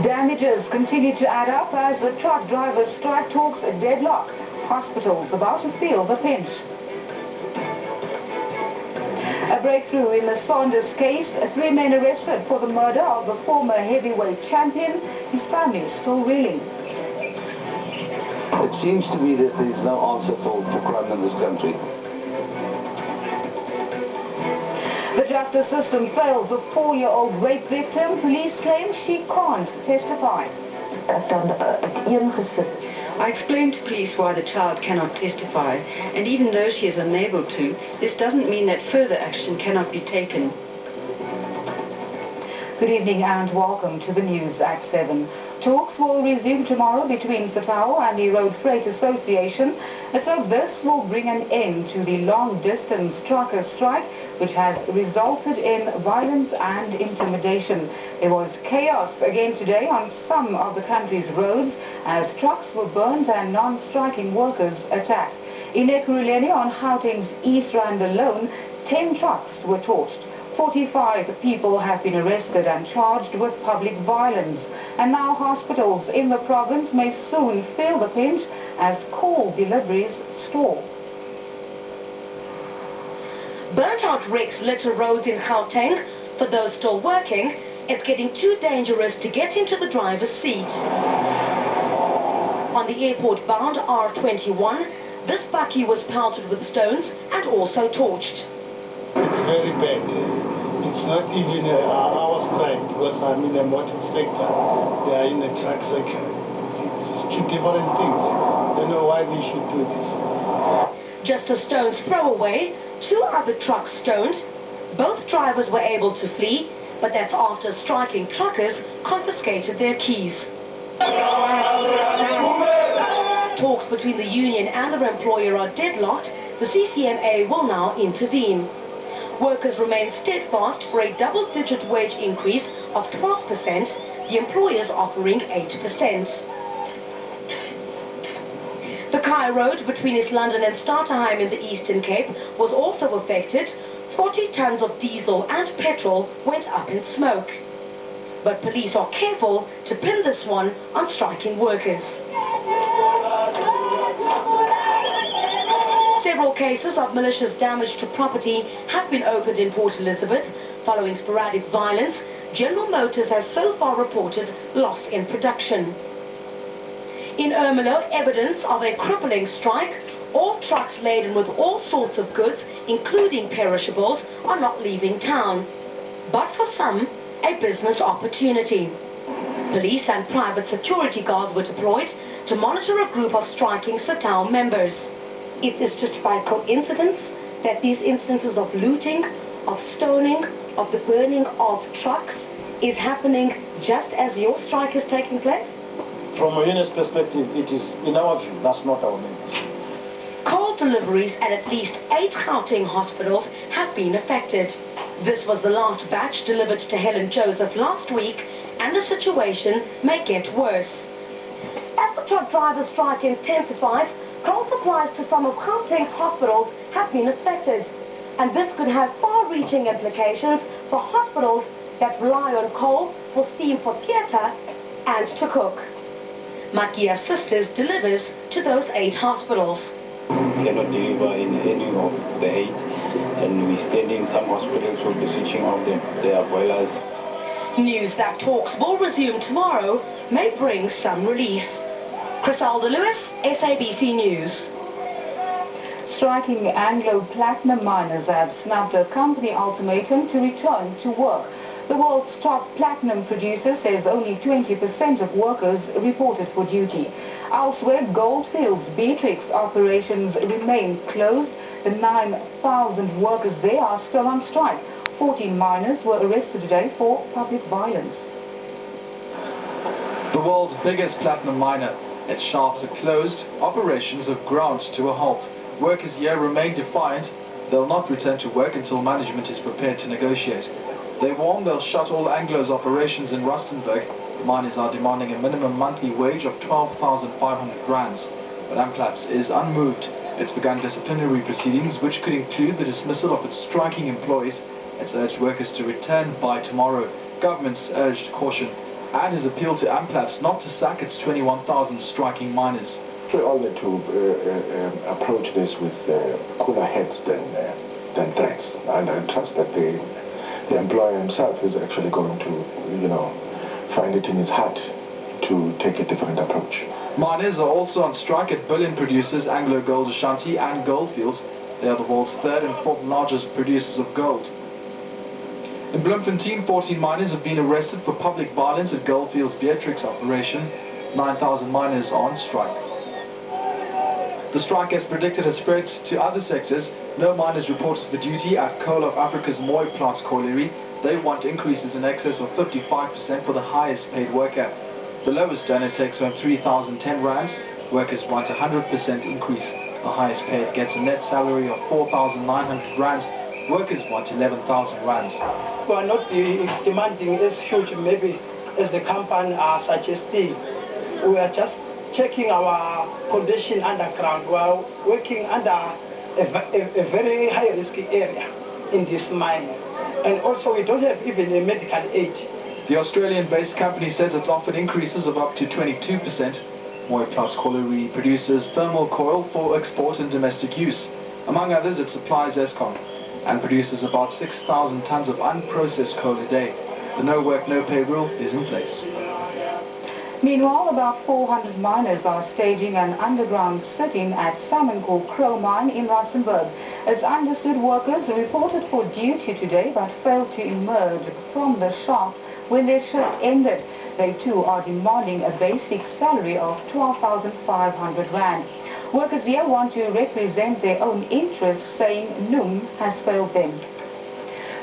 Damages continue to add up as the truck drivers' strike talks deadlock. Hospitals about to feel the pinch. A breakthrough in the Saunders case. 3 men arrested for the murder of the former heavyweight champion. His family is still reeling. It seems to me that there is no answer for crime in this country. The justice system fails a 4-year-old rape victim. Police claim she can't testify. I explained to police why the child cannot testify, and even though she is unable to, this doesn't mean that further action cannot be taken. Good evening and welcome to the news at 7. Talks will resume tomorrow between Setau and the Road Freight Association. Let's hope this will bring an end to the long-distance trucker strike, which has resulted in violence and intimidation. There was chaos again today on some of the country's roads as trucks were burned and non-striking workers attacked. In Ekurhuleni on Gauteng's East Rand alone, 10 trucks were torched. 45 people have been arrested and charged with public violence. And now hospitals in the province may soon feel the pinch as coal deliveries stall. Burnt-out rigs litter roads in Gauteng. For those still working, it's getting too dangerous to get into the driver's seat. On the airport-bound R21, this bakkie was pelted with stones and also torched. It's very bad. It's not even our strike because I'm in the motor sector. They are in the truck sector. It's two different things. I don't know why they should do this. Just a stone's throw away, 2 other trucks stoned. Both drivers were able to flee, but that's after striking truckers confiscated their keys. Talks between the union and their employer are deadlocked. The CCMA will now intervene. Workers remain steadfast for a double-digit wage increase of 12%, the employers offering 8%. The Kai Road between East London and Starterheim in the Eastern Cape was also affected. 40 tons of diesel and petrol went up in smoke. But police are careful to pin this one on striking workers. Several cases of malicious damage to property have been opened in Port Elizabeth. Following sporadic violence, General Motors has so far reported loss in production. In Ermelo, evidence of a crippling strike. All trucks laden with all sorts of goods, including perishables, are not leaving town. But for some, a business opportunity. Police and private security guards were deployed to monitor a group of striking Setau members. It is just by coincidence that these instances of looting, of stoning, of the burning of trucks is happening just as your strike is taking place? From a union's perspective, it is, in our view, that's not our members. Coal deliveries at least 8 Gauteng hospitals have been affected. This was the last batch delivered to Helen Joseph last week, and the situation may get worse. As the truck driver strike intensifies, coal supplies to some of Gauteng's hospitals have been affected, and this could have far-reaching implications for hospitals that rely on coal for steam for theatre and to cook. Makia Sisters delivers to those 8 hospitals. We cannot deliver in any of the 8, and we're standing. Some hospitals will be switching off their boilers. News that talks will resume tomorrow may bring some relief. Crisalda Lewis, SABC News. Striking Anglo platinum miners have snubbed a company ultimatum to return to work. The world's top platinum producer says only 20% of workers reported for duty. Elsewhere, Goldfields Beatrix operations remain closed. The 9,000 workers there are still on strike. 14 miners were arrested today for public violence. The world's biggest platinum miner. Its shafts are closed, operations have ground to a halt. Workers here remain defiant. They'll not return to work until management is prepared to negotiate. They warn they'll shut all Anglo's operations in Rustenburg. Miners are demanding a minimum monthly wage of 12,500 rands. But Amplats is unmoved. It's begun disciplinary proceedings which could include the dismissal of its striking employees. It's urged workers to return by tomorrow. Governments urged caution. and his appeal to AMPLAT not to sack its 21,000 striking miners. We all need to approach this with cooler heads than threats, and I trust that the employer himself is actually going to, find it in his heart to take a different approach. Miners are also on strike at bullion producers Anglo Gold Ashanti and Goldfields. They are the world's third and fourth largest producers of gold. In Bloemfontein, 14 miners have been arrested for public violence at Goldfields Beatrix operation. 9,000 miners are on strike. The strike, as predicted, has spread to other sectors. No miners reported for duty at Coal of Africa's Moy Plant colliery. They want increases in excess of 55% for the highest paid worker. The lowest earner takes home 3,010 rands. Workers want a 100% increase. The highest paid gets a net salary of 4,900 rands. Workers want 11,000 rands. We are not demanding as huge maybe as the company are suggesting. We are just checking our condition underground. We are working under a very high risk area in this mine. And also we don't have even a medical aid. The Australian-based company says it's offered increases of up to 22%. Moy Plant colliery produces thermal coil for export and domestic use. Among others, it supplies Eskom and produces about 6,000 tons of unprocessed coal a day. The no work, no pay rule is in place. Meanwhile, about 400 miners are staging an underground sit-in at Salmoncore Crow Mine in Rustenburg. It's understood workers reported for duty today but failed to emerge from the shaft when their shift ended. They too are demanding a basic salary of 12,500 rand. Workers here want to represent their own interests, saying NUM has failed them.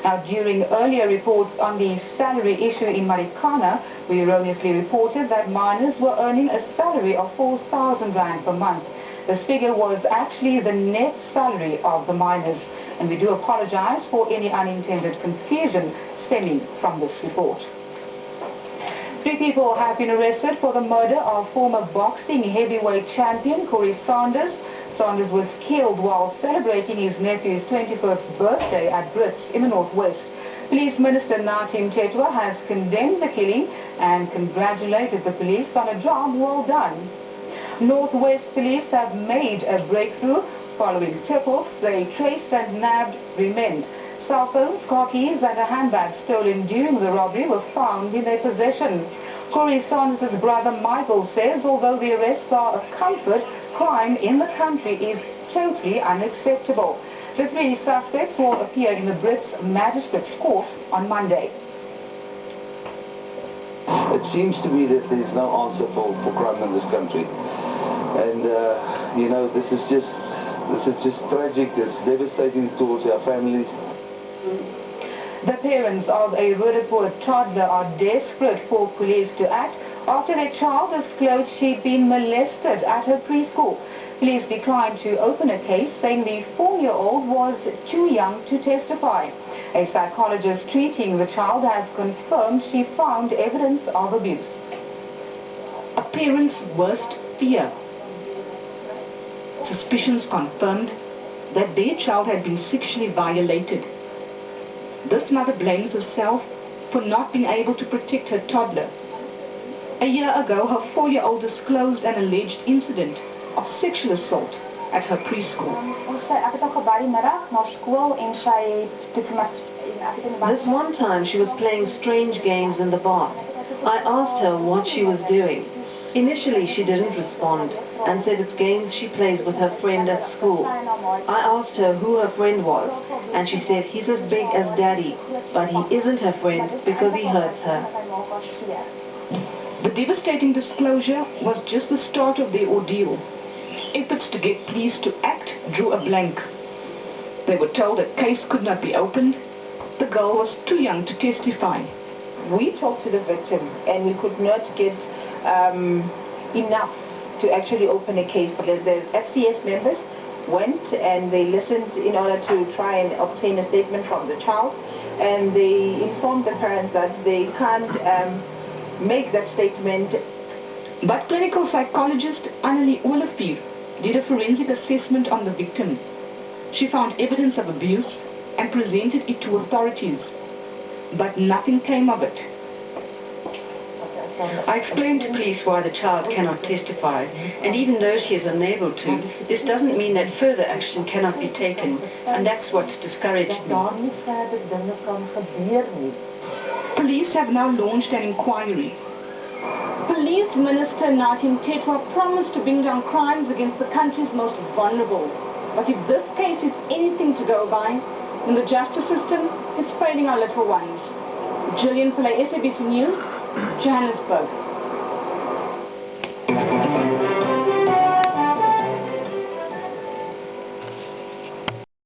Now, during earlier reports on the salary issue in Marikana, we erroneously reported that miners were earning a salary of 4,000 rand per month. This figure was actually the net salary of the miners, and we do apologize for any unintended confusion stemming from this report. 3 people have been arrested for the murder of former boxing heavyweight champion Corey Saunders. Saunders was killed while celebrating his nephew's 21st birthday at Brits in the Northwest. Police Minister Natim Tetwa has condemned the killing and congratulated the police on a job well done. Northwest Police have made a breakthrough following tip-offs. They traced and nabbed 3 men. Cell phones, car keys and a handbag stolen during the robbery were found in their possession. Corey Saunders' brother Michael says although the arrests are a comfort, crime in the country is totally unacceptable. The 3 suspects will appear in the Brits Magistrates Court on Monday. It seems to me that there's no answer for crime in this country. And, this is just tragic. It's devastating towards our families. The parents of a Roodepoort toddler are desperate for police to act after their child disclosed she'd been molested at her preschool. Police declined to open a case, saying the 4-year-old was too young to testify. A psychologist treating the child has confirmed she found evidence of abuse. A parent's worst fear. Suspicions confirmed that their child had been sexually violated. This mother blames herself for not being able to protect her toddler. A year ago, her 4-year-old disclosed an alleged incident of sexual assault at her preschool. This one time she was playing strange games in the bath. I asked her what she was doing. Initially she didn't respond and said it's games she plays with her friend at school. I asked her who her friend was and she said he's as big as Daddy, but he isn't her friend because he hurts her. The devastating disclosure was just the start of their ordeal. Efforts to get police to act drew a blank. They were told a case could not be opened. The girl was too young to testify. We talked to the victim and we could not get enough to actually open a case. But the FCS members went and they listened in order to try and obtain a statement from the child, and they informed the parents that they can't make that statement. But clinical psychologist Annelie Olivier did a forensic assessment on the victim. She found evidence of abuse and presented it to authorities, but nothing came of it. I explained to police why the child cannot testify, and even though she is unable to, this doesn't mean that further action cannot be taken, and that's what's discouraged me. Police have now launched an inquiry. Police Minister Nathi Mthethwa promised to bring down crimes against the country's most vulnerable. But if this case is anything to go by, then the justice system is failing our little ones. Gillian Pillay, SABC News, Johannesburg.